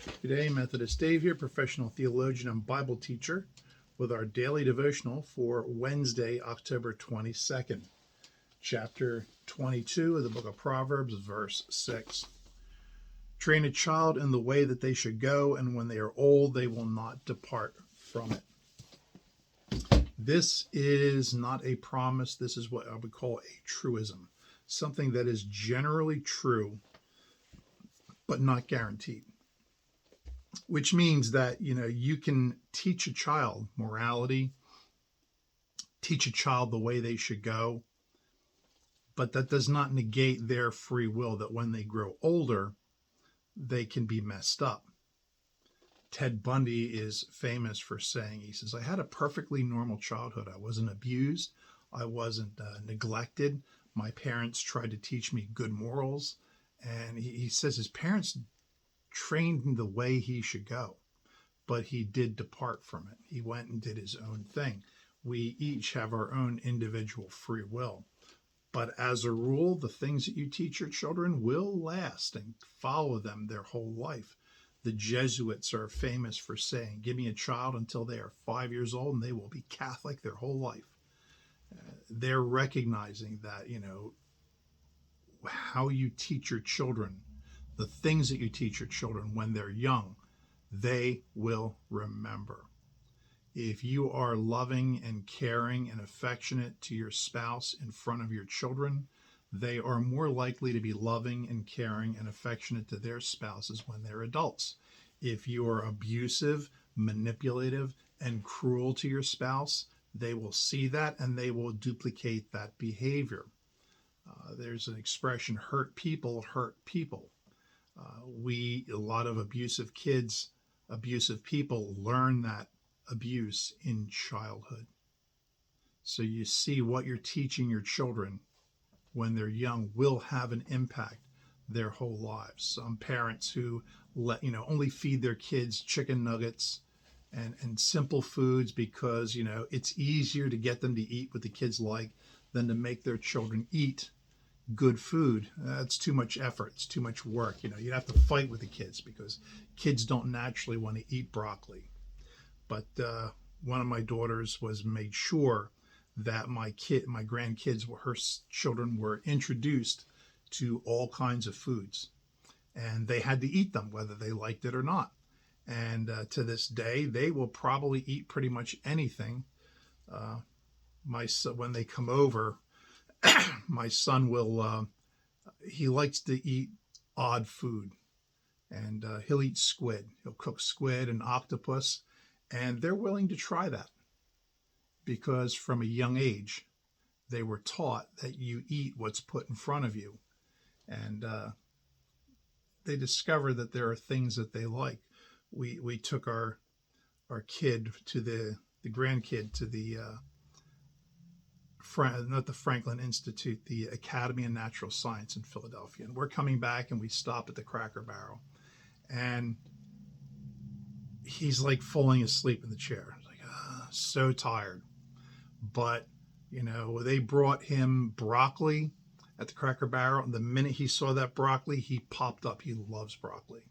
Today, Methodist Dave here, professional theologian and Bible teacher, with our daily devotional for Wednesday, October 22nd, chapter 22 of the book of Proverbs, verse 6. Train a child in the way that they should go, and when they are old, they will not depart from it. This is not a promise. This is what I would call a truism, something that is generally true, but not guaranteed. Which means that, you can teach a child morality, teach a child the way they should go, but that does not negate their free will, that when they grow older, they can be messed up. Ted Bundy is famous for saying, he says, I had a perfectly normal childhood. I wasn't abused. I wasn't neglected. My parents tried to teach me good morals. And he says his parents trained him the way he should go, but he did depart from it. He went and did his own thing. We each have our own individual free will, but as a rule, the things that you teach your children will last and follow them their whole life. The Jesuits are famous for saying, give me a child until they are 5 years old and they will be Catholic their whole life. They're recognizing that, how you teach your children, the things that you teach your children when they're young, they will remember. If you are loving and caring and affectionate to your spouse in front of your children, they are more likely to be loving and caring and affectionate to their spouses when they're adults. If you are abusive, manipulative, and cruel to your spouse, they will see that and they will duplicate that behavior. There's an expression, hurt people hurt people. A lot of abusive kids, abusive people learn that abuse in childhood. So you see, what you're teaching your children when they're young will have an impact their whole lives. Some parents who only feed their kids chicken nuggets and simple foods because, it's easier to get them to eat what the kids like than to make their children eat good food. That's too much effort. It's too much work. You have to fight with the kids because kids don't naturally want to eat broccoli. But one of my daughters was made sure that my grandkids, her children, were introduced to all kinds of foods, and they had to eat them whether they liked it or not. And to this day, they will probably eat pretty much anything. My son, when they come over, my son will, he likes to eat odd food, and he'll eat squid. He'll cook squid and octopus, and they're willing to try that because from a young age, they were taught that you eat what's put in front of you. And they discover that there are things that they like. We took our kid to the grandkid to the not the Franklin Institute, the Academy of Natural Science in Philadelphia. And we're coming back and we stop at the Cracker Barrel. And he's like falling asleep in the chair. Like, so tired. But, they brought him broccoli at the Cracker Barrel. And the minute he saw that broccoli, he popped up. He loves broccoli.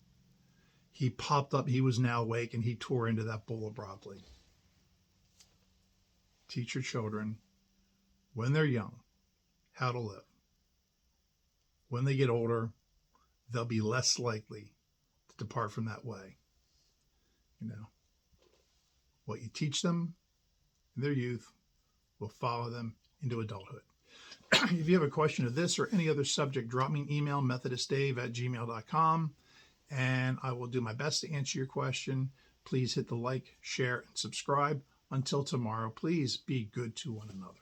He popped up. He was now awake and he tore into that bowl of broccoli. Teach your children, when they're young, how to live. When they get older, they'll be less likely to depart from that way. What you teach them in their youth will follow them into adulthood. If you have a question of this or any other subject, drop me an email, methodistdave@gmail.com, and I will do my best to answer your question. Please hit the like, share, and subscribe. Until tomorrow, please be good to one another.